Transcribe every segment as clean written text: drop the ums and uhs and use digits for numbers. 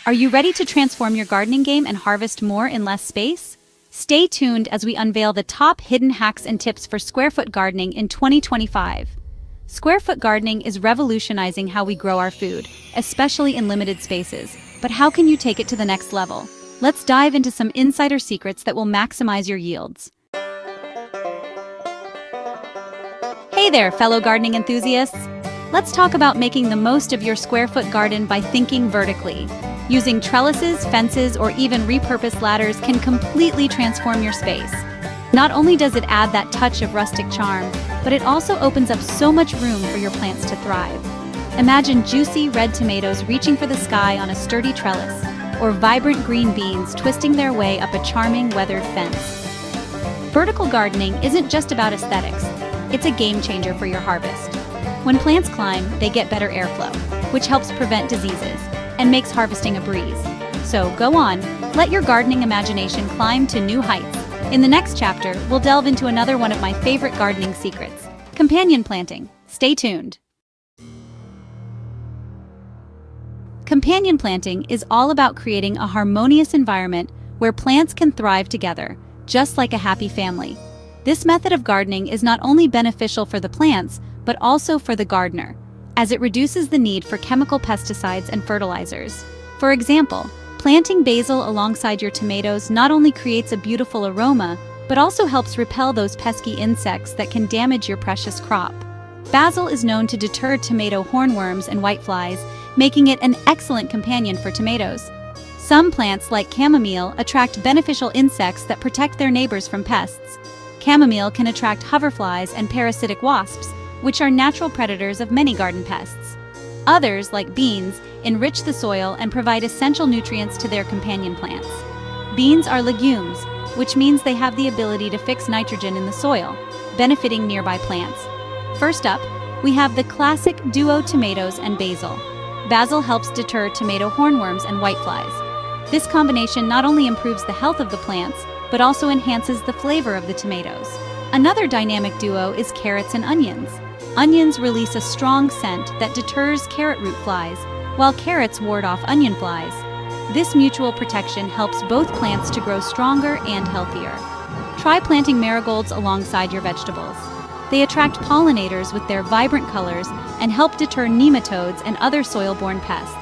Are you ready to transform your gardening game and harvest more in less space? Stay tuned as we unveil the top hidden hacks and tips for square foot gardening in 2025. Square foot gardening is revolutionizing how we grow our food, especially in limited spaces. But how can you take it to the next level? Let's dive into some insider secrets that will maximize your yields. Hey there, fellow gardening enthusiasts! Let's talk about making the most of your square foot garden by thinking vertically. Using trellises, fences, or even repurposed ladders can completely transform your space. Not only does it add that touch of rustic charm, but it also opens up so much room for your plants to thrive. Imagine juicy red tomatoes reaching for the sky on a sturdy trellis, or vibrant green beans twisting their way up a charming weathered fence. Vertical gardening isn't just about aesthetics, it's a game changer for your harvest. When plants climb, they get better airflow, which helps prevent diseases and makes harvesting a breeze. So go on, let your gardening imagination climb to new heights. In the next chapter, we'll delve into another one of my favorite gardening secrets, companion planting. Stay tuned. Companion planting is all about creating a harmonious environment where plants can thrive together, just like a happy family. This method of gardening is not only beneficial for the plants, but also for the gardener, as it reduces the need for chemical pesticides and fertilizers. For example, planting basil alongside your tomatoes not only creates a beautiful aroma, but also helps repel those pesky insects that can damage your precious crop. Basil is known to deter tomato hornworms and whiteflies, making it an excellent companion for tomatoes. Some plants, like chamomile, attract beneficial insects that protect their neighbors from pests. Chamomile can attract hoverflies and parasitic wasps, which are natural predators of many garden pests. Others, like beans, enrich the soil and provide essential nutrients to their companion plants. Beans are legumes, which means they have the ability to fix nitrogen in the soil, benefiting nearby plants. First up, we have the classic duo tomatoes and basil. Basil helps deter tomato hornworms and whiteflies. This combination not only improves the health of the plants, but also enhances the flavor of the tomatoes. Another dynamic duo is carrots and onions. Onions release a strong scent that deters carrot root flies, while carrots ward off onion flies. This mutual protection helps both plants to grow stronger and healthier. Try planting marigolds alongside your vegetables. They attract pollinators with their vibrant colors and help deter nematodes and other soil-borne pests.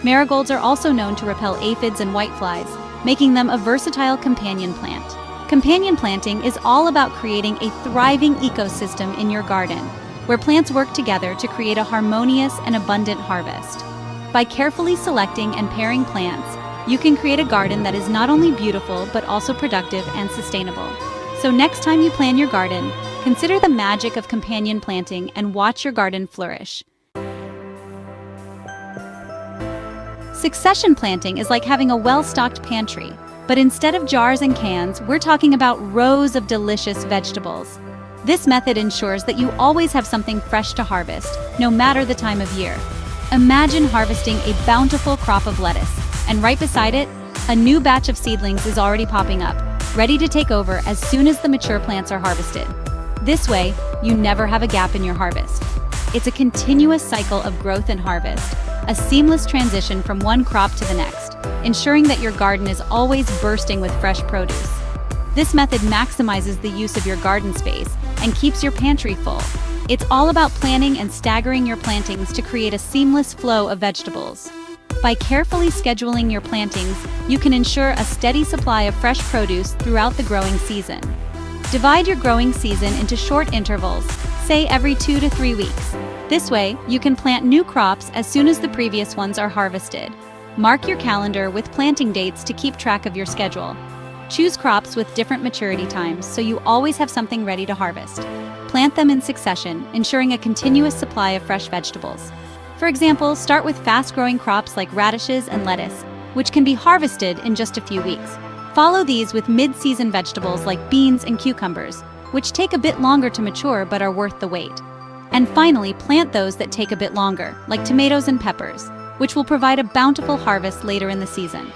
Marigolds are also known to repel aphids and whiteflies, making them a versatile companion plant. Companion planting is all about creating a thriving ecosystem in your garden, where plants work together to create a harmonious and abundant harvest. By carefully selecting and pairing plants, you can create a garden that is not only beautiful but also productive and sustainable. So next time you plan your garden, consider the magic of companion planting and watch your garden flourish. Succession planting is like having a well-stocked pantry, but instead of jars and cans, we're talking about rows of delicious vegetables. This method ensures that you always have something fresh to harvest, no matter the time of year. Imagine harvesting a bountiful crop of lettuce, and right beside it, a new batch of seedlings is already popping up, ready to take over as soon as the mature plants are harvested. This way, you never have a gap in your harvest. It's a continuous cycle of growth and harvest, a seamless transition from one crop to the next, ensuring that your garden is always bursting with fresh produce. This method maximizes the use of your garden space and keeps your pantry full. It's all about planning and staggering your plantings to create a seamless flow of vegetables. By carefully scheduling your plantings, you can ensure a steady supply of fresh produce throughout the growing season. Divide your growing season into short intervals, say every 2 to 3 weeks. This way, you can plant new crops as soon as the previous ones are harvested. Mark your calendar with planting dates to keep track of your schedule. Choose crops with different maturity times so you always have something ready to harvest. Plant them in succession, ensuring a continuous supply of fresh vegetables. For example, start with fast-growing crops like radishes and lettuce, which can be harvested in just a few weeks. Follow these with mid-season vegetables like beans and cucumbers, which take a bit longer to mature but are worth the wait. And finally, plant those that take a bit longer, like tomatoes and peppers, which will provide a bountiful harvest later in the season.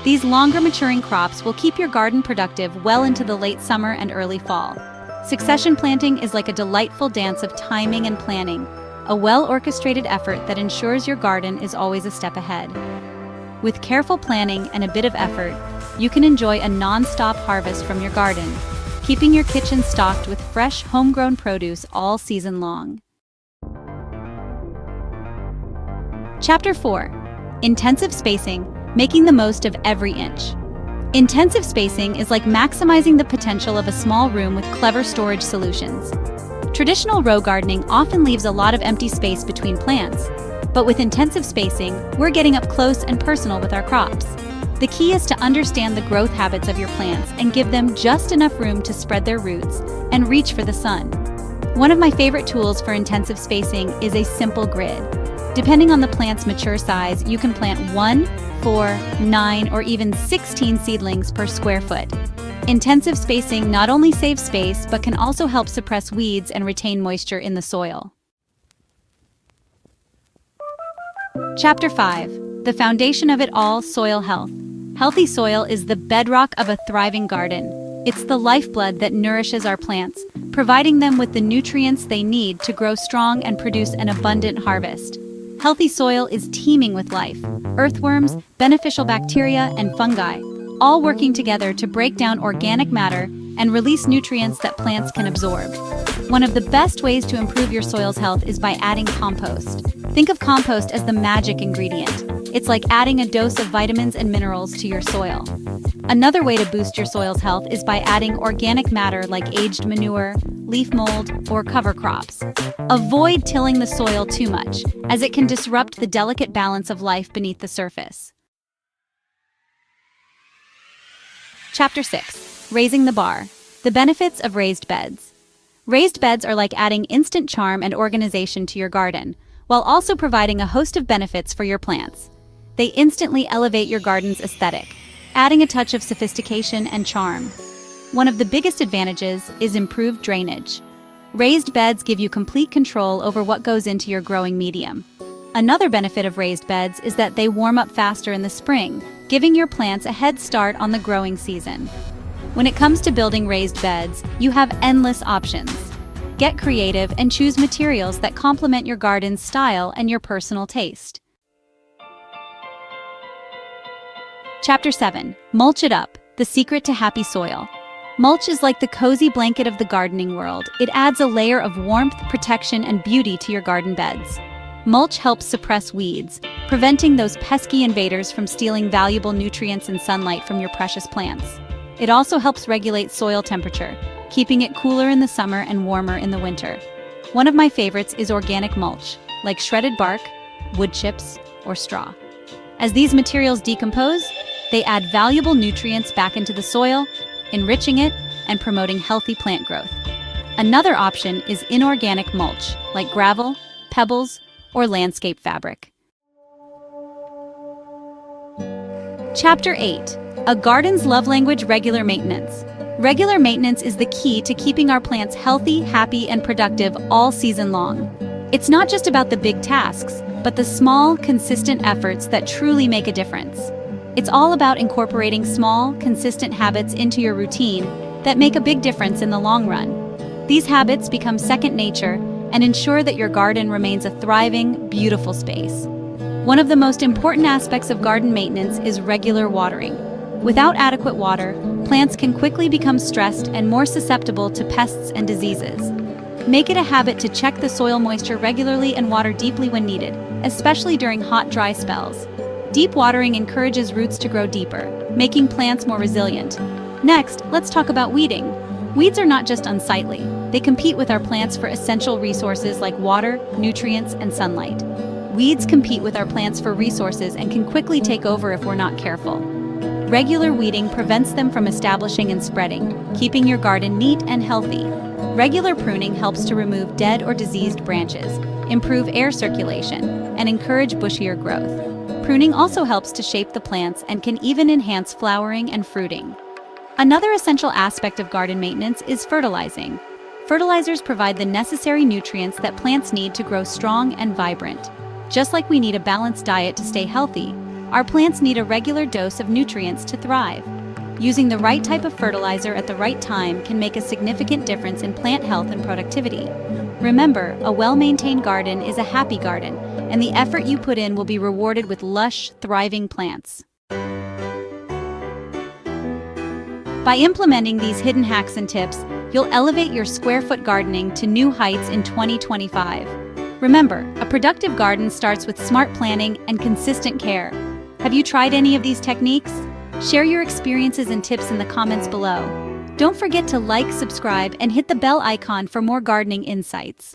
These longer maturing crops will keep your garden productive well into the late summer and early fall. Succession planting is like a delightful dance of timing and planning, a well-orchestrated effort that ensures your garden is always a step ahead. With careful planning and a bit of effort, you can enjoy a non-stop harvest from your garden, keeping your kitchen stocked with fresh, homegrown produce all season long. Chapter 4. Intensive spacing, making the most of every inch. Intensive spacing is like maximizing the potential of a small room with clever storage solutions. Traditional row gardening often leaves a lot of empty space between plants, but with intensive spacing, we're getting up close and personal with our crops. The key is to understand the growth habits of your plants and give them just enough room to spread their roots and reach for the sun. One of my favorite tools for intensive spacing is a simple grid. Depending on the plant's mature size, you can plant 1, 4, 9, or even 16 seedlings per square foot. Intensive spacing not only saves space, but can also help suppress weeds and retain moisture in the soil. Chapter 5. The foundation of it all, soil health. Healthy soil is the bedrock of a thriving garden. It's the lifeblood that nourishes our plants, providing them with the nutrients they need to grow strong and produce an abundant harvest. Healthy soil is teeming with life, earthworms, beneficial bacteria, and fungi, all working together to break down organic matter and release nutrients that plants can absorb. One of the best ways to improve your soil's health is by adding compost. Think of compost as the magic ingredient. It's like adding a dose of vitamins and minerals to your soil. Another way to boost your soil's health is by adding organic matter like aged manure, leaf mold, or cover crops. Avoid tilling the soil too much, as it can disrupt the delicate balance of life beneath the surface. Chapter 6. Raising the bar. The benefits of raised beds. Raised beds are like adding instant charm and organization to your garden, while also providing a host of benefits for your plants. They instantly elevate your garden's aesthetic, adding a touch of sophistication and charm. One of the biggest advantages is improved drainage. Raised beds give you complete control over what goes into your growing medium. Another benefit of raised beds is that they warm up faster in the spring, giving your plants a head start on the growing season. When it comes to building raised beds, you have endless options. Get creative and choose materials that complement your garden's style and your personal taste. Chapter 7. Mulch it up, the secret to happy soil. Mulch is like the cozy blanket of the gardening world. It adds a layer of warmth, protection, and beauty to your garden beds. Mulch helps suppress weeds, preventing those pesky invaders from stealing valuable nutrients and sunlight from your precious plants. It also helps regulate soil temperature, keeping it cooler in the summer and warmer in the winter. One of my favorites is organic mulch, like shredded bark, wood chips, or straw. As these materials decompose, they add valuable nutrients back into the soil, enriching it and promoting healthy plant growth. Another option is inorganic mulch, like gravel, pebbles, or landscape fabric. Chapter 8. A garden's love language: regular maintenance. Regular maintenance is the key to keeping our plants healthy, happy, and productive all season long. It's not just about the big tasks, but the small, consistent efforts that truly make a difference. It's all about incorporating small, consistent habits into your routine that make a big difference in the long run. These habits become second nature and ensure that your garden remains a thriving, beautiful space. One of the most important aspects of garden maintenance is regular watering. Without adequate water, plants can quickly become stressed and more susceptible to pests and diseases. Make it a habit to check the soil moisture regularly and water deeply when needed, especially during hot, dry spells. Deep watering encourages roots to grow deeper, making plants more resilient. Next, let's talk about weeding. Weeds are not just unsightly. They compete with our plants for essential resources like water, nutrients, and sunlight. Weeds compete with our plants for resources and can quickly take over if we're not careful. Regular weeding prevents them from establishing and spreading, keeping your garden neat and healthy. Regular pruning helps to remove dead or diseased branches, improve air circulation, and encourage bushier growth. Pruning also helps to shape the plants and can even enhance flowering and fruiting. Another essential aspect of garden maintenance is fertilizing. Fertilizers provide the necessary nutrients that plants need to grow strong and vibrant. Just like we need a balanced diet to stay healthy, our plants need a regular dose of nutrients to thrive. Using the right type of fertilizer at the right time can make a significant difference in plant health and productivity. Remember, a well-maintained garden is a happy garden, and the effort you put in will be rewarded with lush, thriving plants. By implementing these hidden hacks and tips, you'll elevate your square-foot gardening to new heights in 2025. Remember, a productive garden starts with smart planning and consistent care. Have you tried any of these techniques? Share your experiences and tips in the comments below. Don't forget to like, subscribe, and hit the bell icon for more gardening insights.